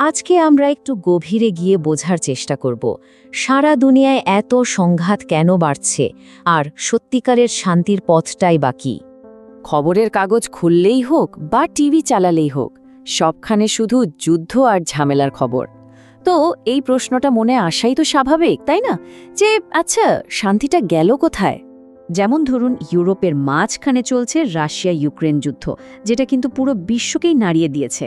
আজকে আমরা একটু গভীরে গিয়ে বোঝার চেষ্টা করব সারা দুনিয়ায় এত সংঘাত কেন বাড়ছে আর সত্যিকারের শান্তির পথটাই বা কী। খবরের কাগজ খুললেই হোক বা টিভি চালালেই হোক, সবখানে শুধু যুদ্ধ আর ঝামেলার খবর। তো এই প্রশ্নটা মনে আসাই তো স্বাভাবিক, তাই না? যে আচ্ছা, শান্তিটা গেল কোথায়? যেমন ধরুন, ইউরোপের মাঝখানে চলছে রাশিয়া ইউক্রেন যুদ্ধ, যেটা কিন্তু পুরো বিশ্বকেই নাড়িয়ে দিয়েছে।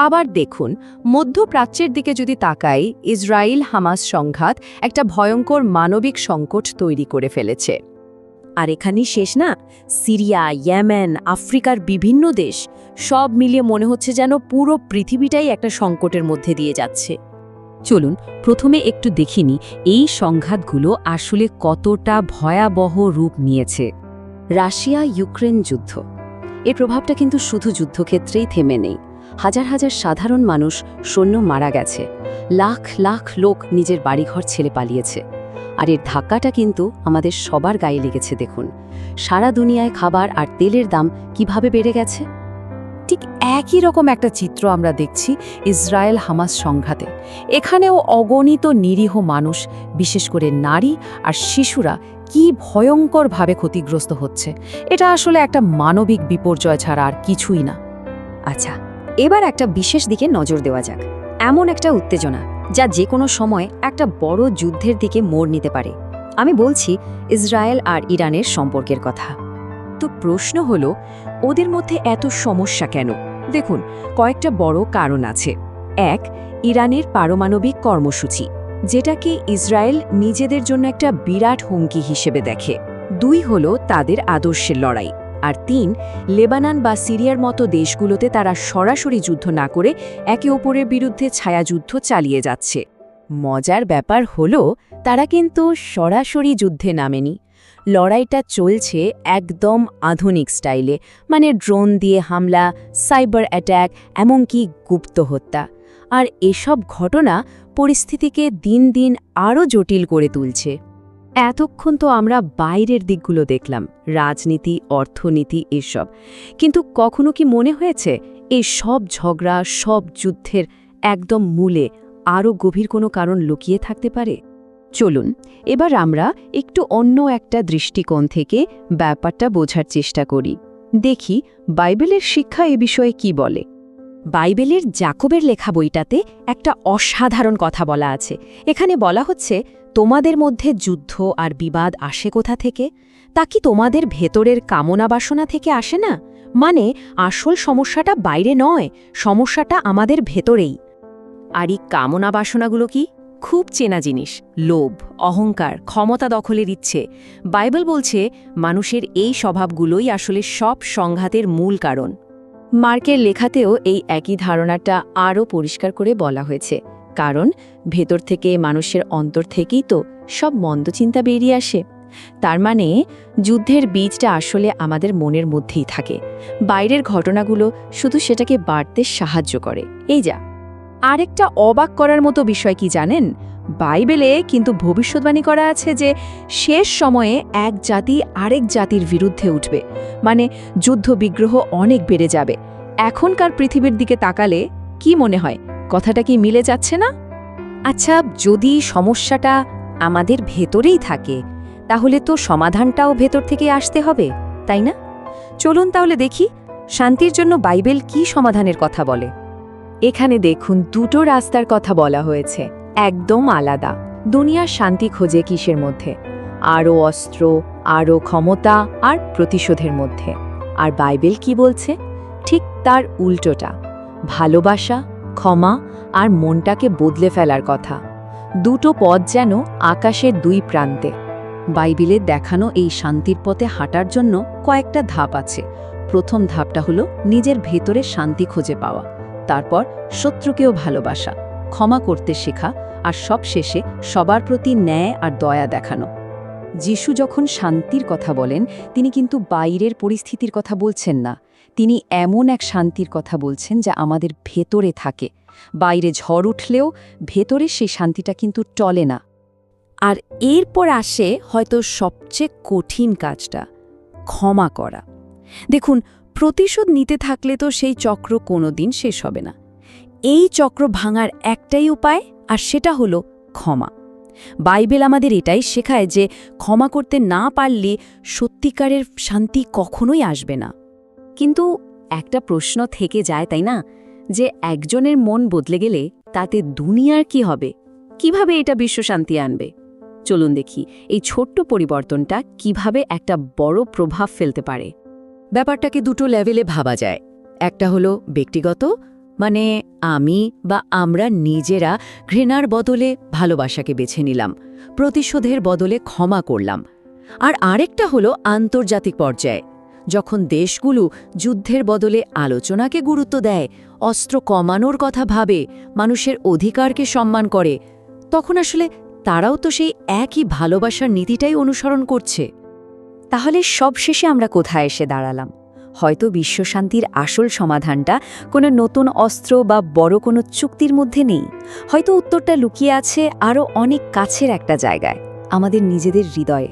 আবার দেখুন, মধ্যপ্রাচ্যের দিকে যদি তাকাই, ইসরায়েল হামাস সংঘাত একটা ভয়ঙ্কর মানবিক সংকট তৈরি করে ফেলেছে। আর এখানেই শেষ না, সিরিয়া, ইয়েমেন, আফ্রিকার বিভিন্ন দেশ, সব মিলিয়ে মনে হচ্ছে যেন পুরো পৃথিবীটাই একটা সংকটের মধ্যে দিয়ে যাচ্ছে। চলুন প্রথমে একটু দেখিনি এই সংঘাতগুলো আসলে কতটা ভয়াবহ রূপ নিয়েছে। রাশিয়া ইউক্রেন যুদ্ধ, এর প্রভাবটা কিন্তু শুধু যুদ্ধক্ষেত্রেই থেমে নেই। হাজার হাজার সাধারণ মানুষ, সৈন্য মারা গেছে, লাখ লাখ লোক নিজের বাড়িঘর ছেড়ে পালিয়েছে। আর এর ধাক্কাটা কিন্তু আমাদের সবার গায়ে লেগেছে। দেখুন, সারা দুনিয়ায় খাবার আর তেলের দাম কিভাবে বেড়ে গেছে। ঠিক একই রকম একটা চিত্র আমরা দেখছি ইসরায়েল হামাস সংঘাতে। এখানেও অগণিত নিরীহ মানুষ, বিশেষ করে নারী আর শিশুরা কি ভয়ঙ্করভাবে ক্ষতিগ্রস্ত হচ্ছে। এটা আসলে একটা মানবিক বিপর্যয় ছাড়া আর কিছুই না। আচ্ছা, এবার একটা বিশেষ দিকে নজর দেওয়া যাক। এমন একটা উত্তেজনা যা যে কোনো সময় একটা বড় যুদ্ধের দিকে মোড় নিতে পারে। আমি বলছি ইসরায়েল আর ইরানের সম্পর্কের কথা। তো প্রশ্ন হলো, ওদের মধ্যে এত সমস্যা কেন? দেখুন, কয়েকটা বড় কারণ আছে। এক, ইরানের পারমাণবিক কর্মসূচি, যেটাকে ইসরায়েল নিজেদের জন্য একটা বিরাট হুমকি হিসেবে দেখে। দুই হলো তাদের আদর্শের লড়াই। আর তিন, লেবানন বা সিরিয়ার মতো দেশগুলোতে তারা সরাসরি যুদ্ধ না করে একে অপরের বিরুদ্ধে ছায়াযুদ্ধ চালিয়ে যাচ্ছে। মজার ব্যাপার হলো, তারা কিন্তু সরাসরি যুদ্ধে নামেনি। লড়াইটা চলছে একদম আধুনিক স্টাইলে, মানে ড্রোন দিয়ে হামলা, সাইবার অ্যাট্যাক, এমনকি গুপ্ত হত্যা। আর এসব ঘটনা পরিস্থিতিকে দিন দিন আরও জটিল করে তুলছে। এতক্ষণ তো আমরা বাইরের দিকগুলো দেখলাম, রাজনীতি, অর্থনীতি, এসব। কিন্তু কখনো কি মনে হয়েছে এই সব ঝগড়া, সব যুদ্ধের একদম মূলে আরও গভীর কোনো কারণ লুকিয়ে থাকতে পারে? চলুন এবার আমরা একটু অন্য একটা দৃষ্টিকোণ থেকে ব্যাপারটা বোঝার চেষ্টা করি। দেখি বাইবেলের শিক্ষা এ বিষয়ে কি বলে। বাইবেলের যাকবের লেখা বইটাতে একটা অসাধারণ কথা বলা আছে। এখানে বলা হচ্ছে, তোমাদের মধ্যে যুদ্ধ আর বিবাদ আসে কোথা থেকে? তা কি তোমাদের ভেতরের কামনা বাসনা থেকে আসে না? মানে আসল সমস্যাটা বাইরে নয়, সমস্যাটা আমাদের ভেতরেই। আর এই কামনা বাসনাগুলো কি? খুব চেনা জিনিস, লোভ, অহংকার, ক্ষমতা দখলের ইচ্ছে। বাইবেল বলছে মানুষের এই স্বভাবগুলোই আসলে সব সংঘাতের মূল কারণ। মার্কের লেখাতেও এই একই ধারণাটা আরও পরিষ্কার করে বলা হয়েছে, কারণ ভেতর থেকে, মানুষের অন্তর থেকেই তো সব মন্দ চিন্তা বেরিয়ে আসে। তার মানে যুদ্ধের বীজটা আসলে আমাদের মনের মধ্যেই থাকে। বাইরের ঘটনাগুলো শুধু সেটাকে বাড়তে সাহায্য করে। এই যা আরেকটা অবাক করার মতো বিষয় কি জানেন? বাইবেলে কিন্তু ভবিষ্যৎবাণী করা আছে যে শেষ সময়ে এক জাতি আরেক জাতির বিরুদ্ধে উঠবে, মানে যুদ্ধ বিগ্রহ অনেক বেড়ে যাবে। এখনকার পৃথিবীর দিকে তাকালে কি মনে হয়, কথাটা কি মিলে যাচ্ছে না? আচ্ছা, যদি সমস্যাটা আমাদের ভেতরেই থাকে, তাহলে তো সমাধানটাও ভেতর থেকে আসতে হবে, তাই না? চলুন তাহলে দেখি শান্তির জন্য বাইবেল কি সমাধানের কথা বলে। এখানে দেখুন, দুটো রাস্তার কথা বলা হয়েছে, একদম আলাদা। দুনিয়া শান্তি খোঁজে কিসের মধ্যে? আরও অস্ত্র, আরও ক্ষমতা আর প্রতিশোধের মধ্যে। আর বাইবেল কি বলছে? ঠিক তার উল্টোটা, ভালোবাসা, ক্ষমা আর মনটাকে বদলে ফেলার কথা। দুটো পথ যেন আকাশের দুই প্রান্তে। বাইবেলের দেখানো এই শান্তির পথে হাঁটার জন্য কয়েকটা ধাপ আছে। প্রথম ধাপটা হলো নিজের ভেতরে শান্তি খুঁজে পাওয়া, তারপর শত্রুকেও ভালোবাসা, ক্ষমা করতে শেখা, আর সবশেষে সবার প্রতি ন্যায় আর দয়া দেখানো। যিশু যখন শান্তির কথা বলেন, তিনি কিন্তু বাইরের পরিস্থিতির কথা বলছেন না। তিনি এমন এক শান্তির কথা বলছেন যা আমাদের ভেতরে থাকে। বাইরে ঝড় উঠলেও ভেতরে সেই শান্তিটা কিন্তু টলে না। আর এরপর আসে হয়তো সবচেয়ে কঠিন কাজটা, ক্ষমা করা। দেখুন, প্রতিশোধ নিতে থাকলে তো সেই চক্র কোনোদিন শেষ হবে না। এই চক্র ভাঙার একটাই উপায়, আর সেটা হলো ক্ষমা। বাইবেল আমাদের এটাই শেখায় যে ক্ষমা করতে না পারলে সত্যিকারের শান্তি কখনোই আসবে না। কিন্তু একটা প্রশ্ন থেকে যায়, তাই না, যে একজনের মন বদলে গেলে তাতে দুনিয়ার কি হবে? কিভাবে এটা বিশ্বশান্তি আনবে? চলুন দেখি এই ছোট্ট পরিবর্তনটা কিভাবে একটা বড় প্রভাব ফেলতে পারে। ব্যাপারটাকে দুটো লেভেলে ভাবা যায়। একটা হলো ব্যক্তিগত, মানে আমি বা আমরা নিজেরা ঘৃণার বদলে ভালোবাসাকে বেছে নিলাম, প্রতিশোধের বদলে ক্ষমা করলাম। আর আরেকটা হলো আন্তর্জাতিক পর্যায়ে, যখন দেশগুলো যুদ্ধের বদলে আলোচনাকে গুরুত্ব দেয়, অস্ত্র কমানোর কথা ভাবে, মানুষের অধিকারকে সম্মান করে, তখন আসলে তারাও তো সেই একই ভালোবাসার নীতিটাই অনুসরণ করছে। তাহলে সবশেষে আমরা কোথায় এসে দাঁড়ালাম? হয়তো বিশ্বশান্তির আসল সমাধানটা কোনো নতুন অস্ত্র বা বড় কোনো চুক্তির মধ্যে নেই। হয়তো উত্তরটা লুকিয়ে আছে আরও অনেক কাছের একটা জায়গায়, আমাদের নিজেদের হৃদয়ে।